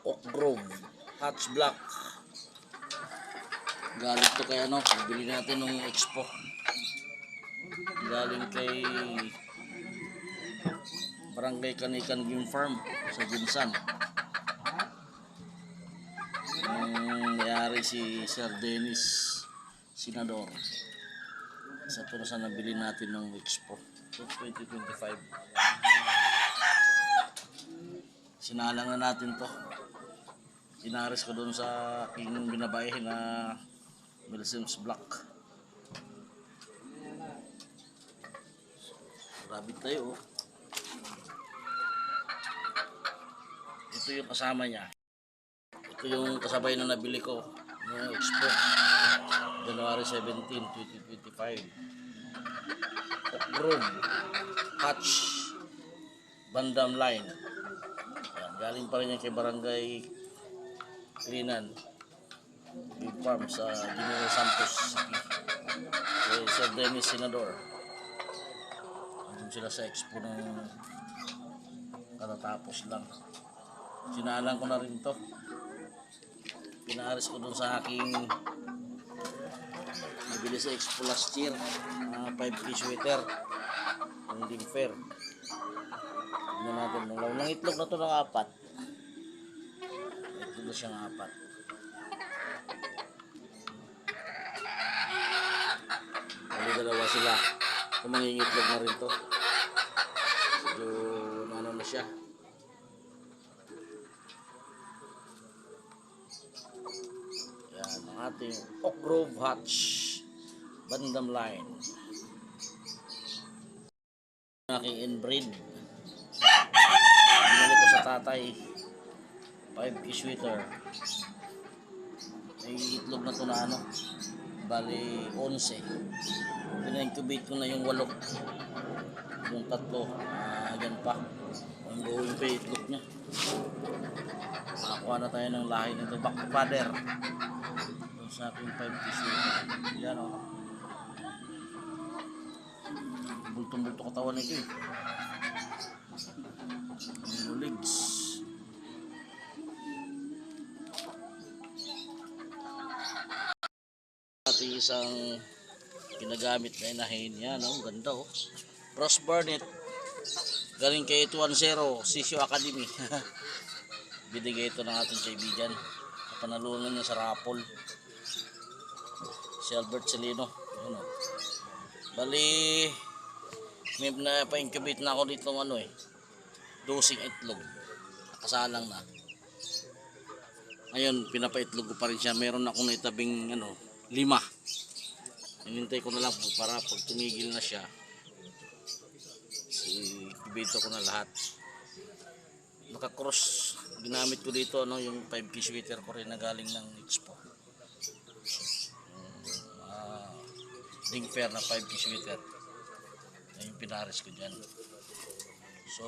Oak Grove Hatch Black. Galing to kay ano, bili natin nung expo. Galing kay Barangay Kanikan Game Farm sa Ginsan. May-ari si Sir Dennis Senador. Sa ito na sa nabili natin ng expo 2025. Sinalang na natin to. Inaris ko doon sa aking binabayahin na Milsims Black. Rabbit tayo. Ito yung kasama niya. Ito yung kasabay na nabili ko ng expo January 17, 2025. Oak Grove Hatch Bandam Line. Yan, galing pa rin yan kay Barangay Kalinan Big Farm sa General Santos City. Kay Sir Dennis Senador. Andun sila sa expo ng katatapos lang. Sinalang ko na rin to. Pinaaris ko dun sa aking nabili sa expo last year, 5K sweater hindi fair. Tignan natin ng itlog na to ng 4. Ito na siyang 4. Bali dalawa sila. Kung mangingitlog na rin to, so ano na siya. Yan ang ating Oak Grove Hatch Bandam Line. Aking inbreed. Binalik ko sa tatay. 5K sweater. May itlog na to na ano. Bali 11. Pina-incubate ko na yung 8. Yung 3. Dyan pa. Ang gawin pa yung itlog niya. Nakakuha na tayo ng lahi nito. Back to father. Doon sa aking 5K sweater. Yan o. Bultong-bulto katawan nito eh. Yung legs. Ating isang ginagamit na inahin. Yan o. Ganda o. Ross Burnett. Galing kay 810 Sisyo Academy. Binigay ito ng ating kaibigan. Panalunan niya sa raffle. Si Albert Celino. Yun o. Bali, may pa-incubate na ako dito ng ano eh. Dosing itlog. Nakasalang na. Ngayon, pinapaitlog ko pa rin siya. Meron akong naitabing 5. Hinintay ko na lang para pag tumigil na siya, ibito ko na lahat. Naka-cross. Ginamit ko dito yung 5K sweater ko rin na galing ng expo. Ding fair na 5K sweater. Yan yung pinaris ko dyan. So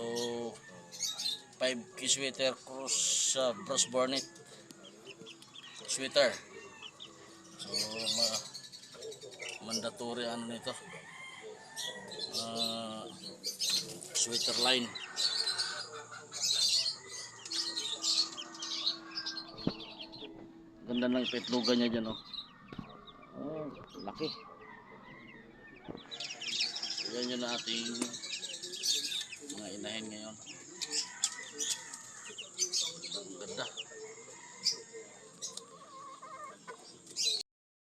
5K sweater cross Ross Burnett sweater. So mandatory nito. Sweater line. Ganda ng petlugan niya dyan laki. Yan yun na ating mga inahin ngayon.